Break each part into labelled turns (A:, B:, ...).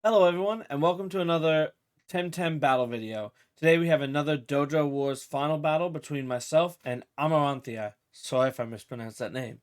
A: Hello everyone, and welcome to another 10-10 battle video. Today we have another Dojo Wars final battle between myself and Amaranthia. Sorry if I mispronounced that name.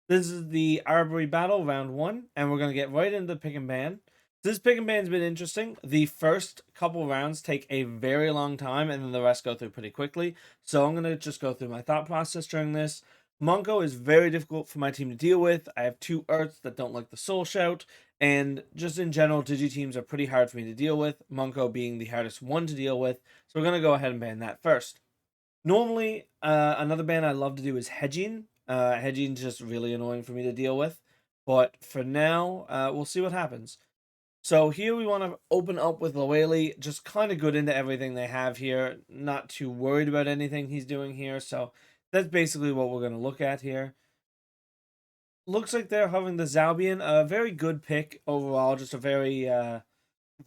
A: This is the Arbory battle, round 1, and we're going to get right into the pick and ban. This pick and ban's been interesting. The first couple rounds take a very long time, and then the rest go through pretty quickly. So I'm going to just go through my thought process during this. Monko is very difficult for my team to deal with. I have two Earths that don't like the Soul Shout, and just in general, Digi teams are pretty hard for me to deal with, Monko being the hardest one to deal with. So we're going to go ahead and ban that first. Normally, another ban I love to do is hedging. Hedging is just really annoying for me to deal with. But for now, we'll see what happens. So here we want to open up with Loeli, just kind of good into everything they have here. Not too worried about anything he's doing here. So that's basically what we're going to look at here. Looks like they're having the Zalbian, a very good pick overall, just a very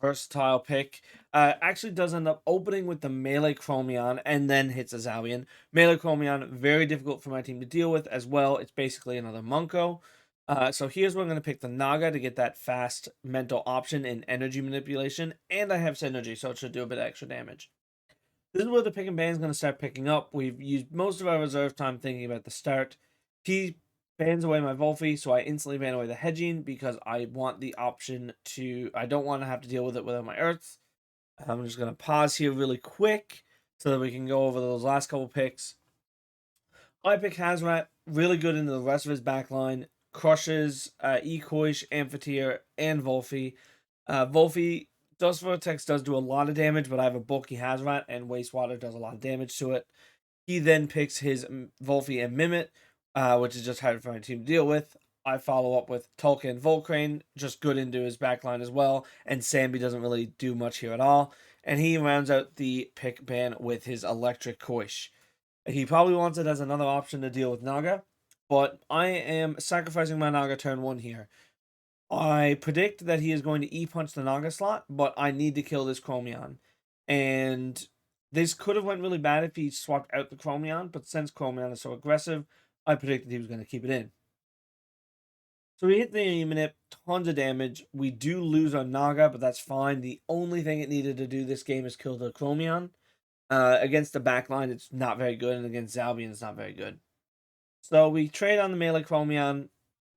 A: versatile pick. Actually does end up opening with the melee Chromion and then hits a Zalbian. Melee Chromion, very difficult for my team to deal with as well. It's basically another Monko. So here's where I'm going to pick the Naga to get that fast mental option in energy manipulation. And I have Synergy, so it should do a bit of extra damage. This is where the pick and ban is going to start picking up. We've used most of our reserve time thinking about the start. He bans away my Volphy, so I instantly ban away the hedging because I want the option to. I don't want to have to deal with it without my Earths. I'm just going to pause here really quick so that we can go over those last couple picks. I pick Hazrat, really good into the rest of his backline. Crushes Ecoish, Amphitheater, and Volphy. Volphy Dust Vortex does do a lot of damage, but I have a bulky Hazrat, and Wastewater does a lot of damage to it. He then picks his Volphy and Mimit, which is just hard for my team to deal with. I follow up with Tolkien and Volcrane, just good into his backline as well, and Sambi doesn't really do much here at all. And he rounds out the pick ban with his Electric Koish. He probably wants it as another option to deal with Naga, but I am sacrificing my Naga turn 1 here. I predict that he is going to E-punch the Naga slot, but I need to kill this Chromion. And this could have went really bad if he swapped out the Chromion, but since Chromion is so aggressive, I predicted he was going to keep it in. So we hit the Emanip, tons of damage. We do lose our Naga, but that's fine. The only thing it needed to do this game is kill the Chromion. Against the backline, it's not very good, and against Zalbian, it's not very good. So we trade on the melee Chromion.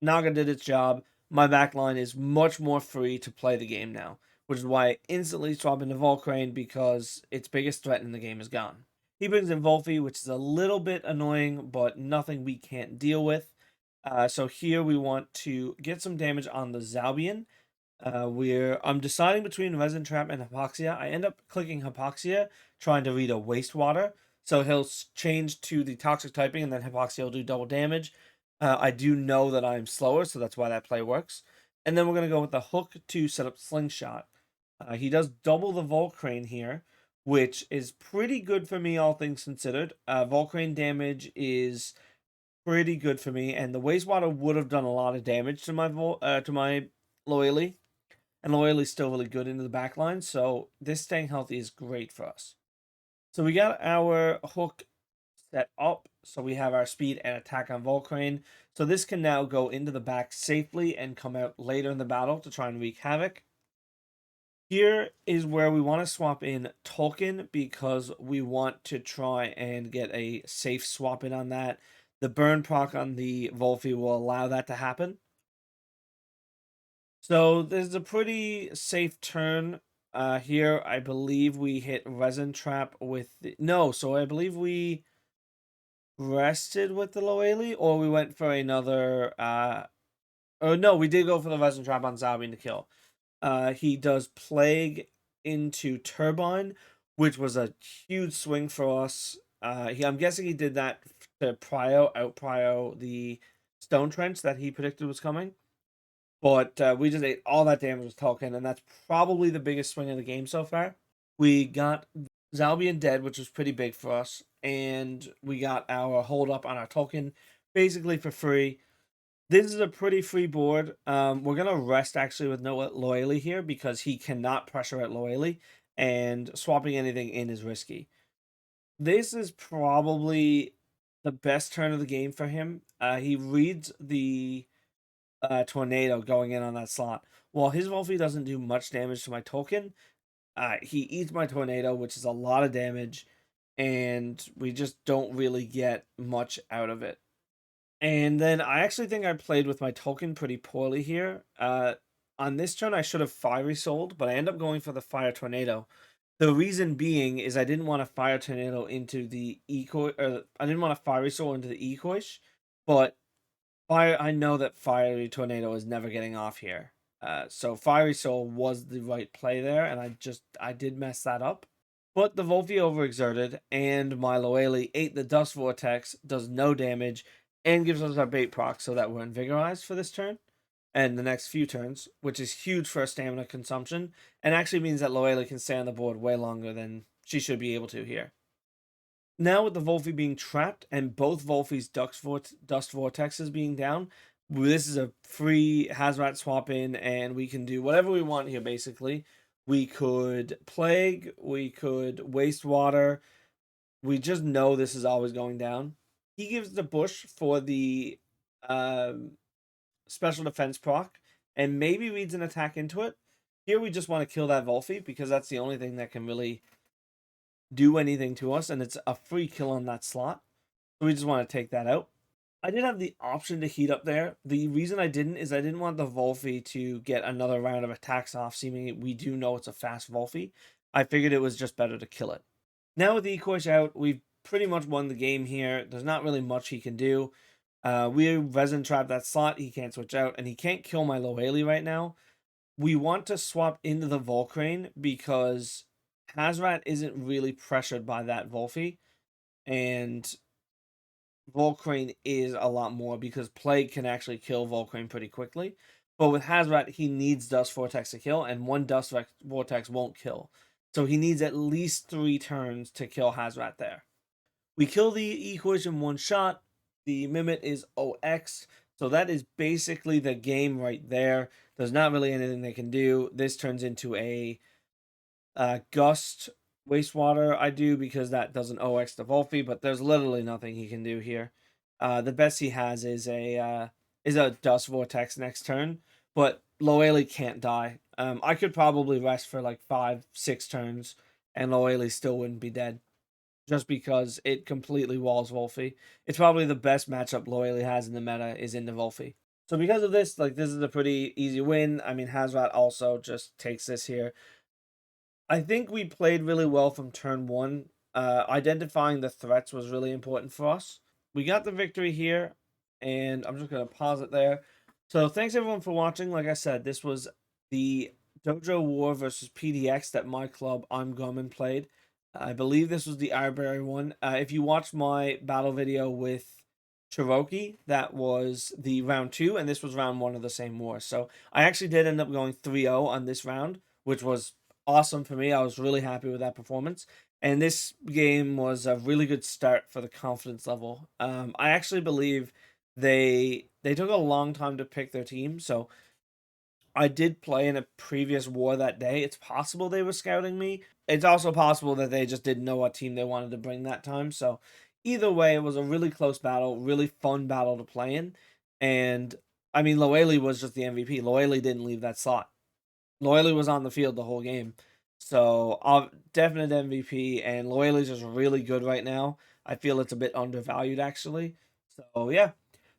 A: Naga did its job. My backline is much more free to play the game now, which is why I instantly swap into Volcrane because its biggest threat in the game is gone. He brings in Volphy, which is a little bit annoying, but nothing we can't deal with. So here we want to get some damage on the Zalbian. I'm deciding between Resin Trap and Hypoxia. I end up clicking Hypoxia, trying to read a Wastewater. So he'll change to the Toxic typing, and then Hypoxia will do double damage. I do know that I'm slower, so that's why that play works. And then we're going to go with the Hook to set up Slingshot. He does double the Volcrane here, which is pretty good for me, all things considered. Volcrane damage is pretty good for me, and the Wastewater would have done a lot of damage to my Loyally, and Loyalty's still really good into the back line, so this staying healthy is great for us. So we got our hook set up, so we have our speed and attack on Volcrane. So this can now go into the back safely and come out later in the battle to try and wreak havoc. Here is where we want to swap in Tolkien because we want to try and get a safe swap in on that. The burn proc on the Volphy will allow that to happen. So there's a pretty safe turn here. I believe we hit Resin Trap with no, so I believe we rested with the Loeli, or we went for another oh no, we did go for the Resin Trap on Zabian to kill. He does Plague into Turbine, which was a huge swing for us. I'm guessing he did that to out-prio the Stone Trench that he predicted was coming. But we just ate all that damage with Tolkien, and that's probably the biggest swing of the game so far. We got Zalbian dead, which was pretty big for us, and we got our hold up on our Tolkien basically for free. This is a pretty free board. We're gonna rest actually with no Loyally here because he cannot pressure at Loyally, and swapping anything in is risky. This is probably the best turn of the game for him. He reads the tornado going in on that slot. while his Wolfie doesn't do much damage to my token, he eats my tornado, which is a lot of damage, and we just don't really get much out of it. And then I actually think I played with my token pretty poorly here. On this turn, I should have Fiery Souled, but I end up going for the Fire Tornado. The reason being is I didn't want to Fire Tornado into the Ecoish, or I didn't want to Fiery Soul into the Ecoish, but I know that Fiery Tornado is never getting off here. So Fiery Soul was the right play there, and I did mess that up. But the Volphy overexerted, and my Loeli ate the Dust Vortex, does no damage, and gives us our bait proc so that we're invigorized for this turn and the next few turns, which is huge for a stamina consumption, and actually means that Loeli can stay on the board way longer than she should be able to here. Now with the Volphy being trapped and both Volphy's Dust Vortexes being down, this is a free Hazrat swap in, and we can do whatever we want here, basically. We could Plague, we could Waste Water. We just know this is always going down. He gives the Bush for the special defense proc, and maybe reads an attack into it. Here we just want to kill that Volphy, because that's the only thing that can really do anything to us, and it's a free kill on that slot. So we just want to take that out. I did have the option to heat up there. The reason I didn't is I didn't want the Volphy to get another round of attacks off, seeming we do know it's a fast Volphy. I figured it was just better to kill it. Now with the Ecoish out, we've pretty much won the game here. There's not really much he can do. We resin trap that slot, he can't switch out, and he can't kill my Loeli right now. We want to swap into the Volcrane because Hazrat isn't really pressured by that Volphy, and Volcrane is a lot more because Plague can actually kill Volcrane pretty quickly. But with Hazrat, he needs Dust Vortex to kill, and one Dust Vortex won't kill. So he needs at least 3 turns to kill Hazrat there. We kill the Ecoish in one shot. The Mimit is OX. So that is basically the game right there. There's not really anything they can do. This turns into a Gust Wastewater. I do because that doesn't OX the Volphy, but there's literally nothing he can do here. The best he has is a Dust Vortex next turn, but Loeli can't die. I could probably rest for like 5-6 turns, and Loeli still wouldn't be dead, just because it completely walls Volphy. It's probably the best matchup Loeli has in the meta is in the Volphy. So because of this, like, this is a pretty easy win. I mean, Hazrat also just takes this here. I think we played really well from turn 1. Identifying the threats was really important for us. We got the victory here, and I'm just going to pause it there. So thanks everyone for watching. Like I said, this was the Dojo War versus PDX that my club, I'm Gummin, played. I believe this was the Ironberry one. If you watched my battle video with Cherokee, that was the round 2, and this was round 1 of the same war. So I actually did end up going 3-0 on this round, which was awesome for me. I was really happy with that performance. And this game was a really good start for the confidence level. I actually believe they took a long time to pick their team. So I did play in a previous war that day. It's possible they were scouting me. It's also possible that they just didn't know what team they wanted to bring that time. So either way, it was a really close battle, really fun battle to play in. And I mean, Loeli was just the MVP. Loeli didn't leave that slot. Loeli was on the field the whole game. So, definite MVP, and Loeli's just really good right now. I feel it's a bit undervalued, actually. So, yeah.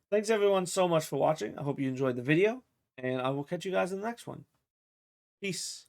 A: Thanks, everyone, so much for watching. I hope you enjoyed the video, and I will catch you guys in the next one. Peace.